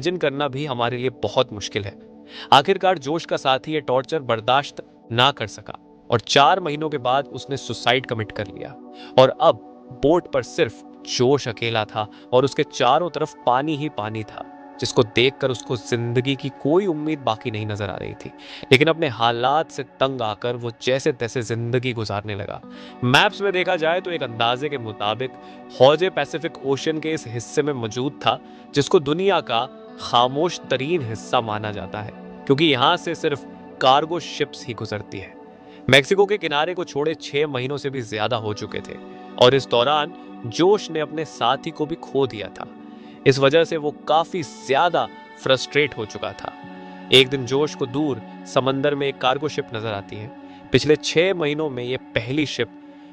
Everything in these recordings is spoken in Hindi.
इमेजिन करना भी हमारे लिए बहुत मुश्किल है। आखिरकार जोश का साथी ये टॉर्चर बर्दाश्त ना कर सका और 4 महीनों के बाद उसने सुसाइड कमिट कर लिया। और अब बोट पर सिर्फ जोश अकेला था और उसके चारों तरफ पानी ही पानी था, जिसको देखकर उसको जिंदगी की कोई उम्मीद बाकी नहीं नजर आ रही थी। लेकिन अपने हालात से तंग आकर वो जैसे तैसे जिंदगी गुजारने लगा। मैप्स में देखा जाए तो एक अंदाजे के मुताबिक हौजे पैसिफिक ओशन के इस हिस्से में मौजूद था, जिसको दुनिया का खामोश तरीन हिस्सा माना जाता है, क्योंकि यहाँ से सिर्फ कार्गो शिप्स ही गुजरती है। मेक्सिको के किनारे को छोड़े 6 महीनों से भी ज्यादा हो चुके थे और इस दौरान जोश ने अपने साथी को भी खो दिया था। इस वजह से वो काफी ज्यादा फ्रस्ट्रेट हो चुका था। एक दिन जोश को दूर समंदर में एक कार्गो शिप नजर आती है। पिछले 6 महीनों में ये पहली शिप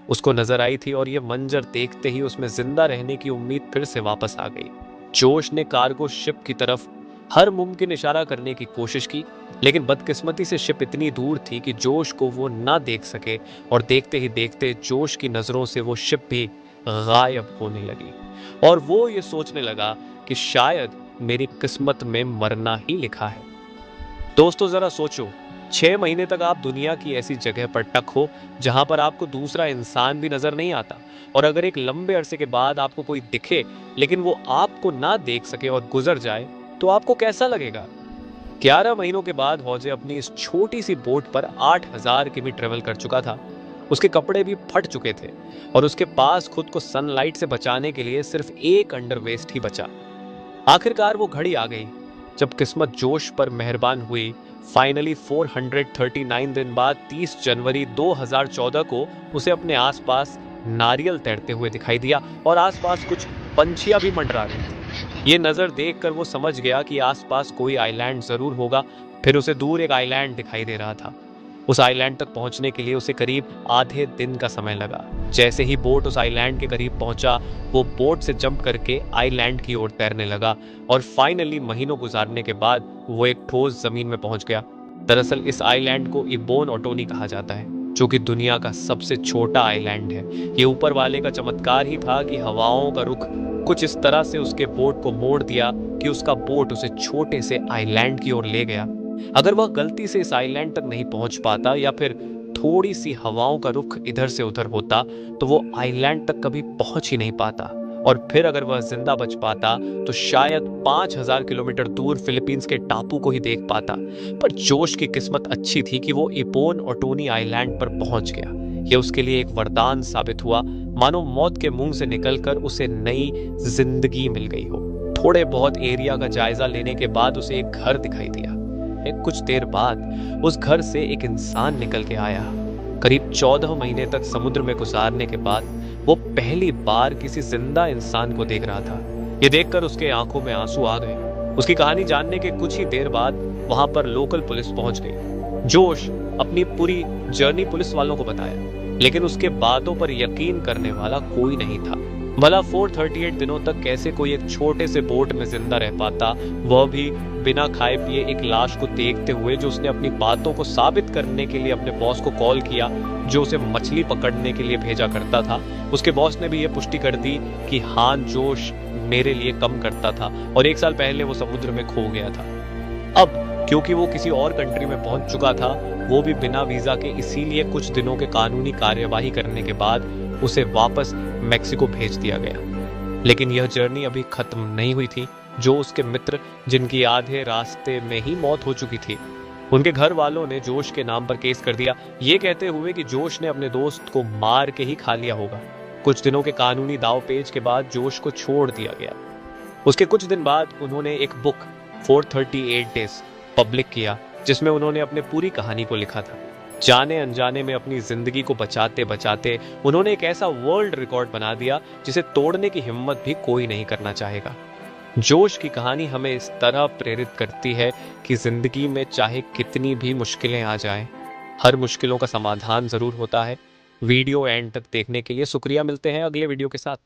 उसको नजर आई थी और ये मंजर देखते ही उसमें जिंदा रहने की उम्मीद फिर से वापस आ गई। जोश ने कार्गो शिप की तरफ हर मुमकिन इशारा करने की कोशिश की, लेकिन बदकिस्मती से शिप इतनी दूर थी कि जोश को वो ना देख सके और देखते ही देखते जोश की नजरों से वो शिप भी गायब होने लगी और वो ये सोचने लगा कि शायद मेरी किस्मत में मरना ही लिखा है। दोस्तों जरा सोचो, 6 महीने तक आप दुनिया की ऐसी जगह पर टक हो जहां पर आपको दूसरा इंसान भी नजर नहीं आता, और अगर एक लंबे अरसे के बाद आपको कोई दिखे लेकिन वो आपको ना देख सके और गुजर जाए तो आपको कैसा लगेगा। 11 महीनों के बाद हौजे अपनी इस छोटी सी बोट पर 8,000 किमी ट्रेवल कर चुका था। उसके कपड़े भी फट चुके थे और उसके पास खुद को सनलाइट से बचाने के लिए सिर्फ एक अंडरवेस्ट ही बचा। आखिरकार वो घड़ी आ गई जब किस्मत जोश पर मेहरबान हुई। फाइनली 439 दिन बाद 30 जनवरी 2014 को उसे अपने आसपास नारियल तैरते हुए दिखाई दिया और आसपास कुछ पंछियां भी मंडरा रही थी। ये नजर देखकर वो समझ गया कि आसपास कोई आइलैंड जरूर होगा। फिर उसे दूर एक आइलैंड दिखाई दे रहा था। उस आइलैंड तक पहुंचने के लिए उसे करीब आधे दिन का समय लगा। जैसे ही बोट उस आइलैंड के करीब पहुंचा, वो बोट से जंप करके आइलैंड की ओर तैरने लगा और फाइनली महीनों गुजारने के बाद वो एक ठोस जमीन में पहुंच गया। दरअसल इस आइलैंड को इबोन ओटोनी कहा जाता है, जो कि दुनिया का सबसे छोटा आइलैंड है। ये ऊपर वाले का चमत्कार ही था कि हवाओं का रुख कुछ इस तरह से उसके बोट को मोड़ दिया कि उसका बोट उसे छोटे से आइलैंड की ओर ले गया। अगर वह गलती से इस आइलैंड तक नहीं पहुंच पाता या फिर थोड़ी सी हवाओं का रुख इधर से उधर होता तो वो आइलैंड तक कभी पहुंच ही नहीं पाता, और फिर अगर वह जिंदा बच पाता तो शायद 5,000 किलोमीटर दूर फिलीपींस के टापू को ही देख पाता। पर जोश की किस्मत अच्छी थी कि वो इबोन ओटोनी आइलैंड पर पहुंच गया। यह उसके लिए एक वरदान साबित हुआ, मानो मौत के मुंह से निकलकर उसे नई जिंदगी मिल गई हो। थोड़े बहुत एरिया का जायजा लेने के बाद उसे एक घर दिखाई दिया। कुछ देर बाद उस घर से एक इंसान निकल के आया। करीब 14 महीने तक समुद्र में गुजारने के बाद वो पहली बार किसी जिंदा इंसान को देख रहा था। ये देखकर उसके आंखों में आंसू आ गए। उसकी कहानी जानने के कुछ ही देर बाद वहां पर लोकल पुलिस पहुंच गई। जोश अपनी पूरी जर्नी पुलिस वालों को बताया, लेकिन उसके बातों पर यकीन करने वाला कोई नहीं था। भला 438 दिनों तक कैसे कोई एक छोटे से बोट में जिंदा रह पाता, वह भी बिना खाए पिए एक लाश को देखते हुए, जो उसने अपनी बातों को साबित करने के लिए अपने बॉस को कॉल किया, जो उसे मछली पकड़ने के लिए भेजा करता था। उसके बॉस ने भी यह पुष्टि कर दी कि हाँ, जोश मेरे लिए कम करता था और 1 साल पहले वो समुद्र में खो गया था। अब क्योंकि वो किसी और कंट्री में पहुंच चुका था, वो भी बिना वीजा के, इसीलिए कुछ दिनों के कानूनी कार्यवाही करने के बाद उसे वापस मेक्सिको भेज दिया गया। लेकिन यह जर्नी अभी खत्म नहीं हुई थी। जो उसके मित्र, जिनकी आधे रास्ते में ही मौत हो चुकी थी, उनके घर वालों ने जोश के नाम पर केस कर दिया, ये कहते हुए कि जोश ने अपने दोस्त को मार के ही खा लिया होगा। कुछ दिनों के कानूनी दावपेच के बाद जोश को छोड़ दिया गया। उसके कुछ दिन बाद उन्होंने एक बुक 438 डेज पब्लिक किया, जिसमें उन्होंने अपने पूरी कहानी को लिखा था। जाने अनजाने में अपनी जिंदगी को बचाते बचाते उन्होंने एक ऐसा वर्ल्ड रिकॉर्ड बना दिया जिसे तोड़ने की हिम्मत भी कोई नहीं करना चाहेगा। जोश की कहानी हमें इस तरह प्रेरित करती है कि जिंदगी में चाहे कितनी भी मुश्किलें आ जाएं, हर मुश्किलों का समाधान जरूर होता है। वीडियो एंड तक देखने के लिए शुक्रिया। मिलते हैं अगले वीडियो के साथ।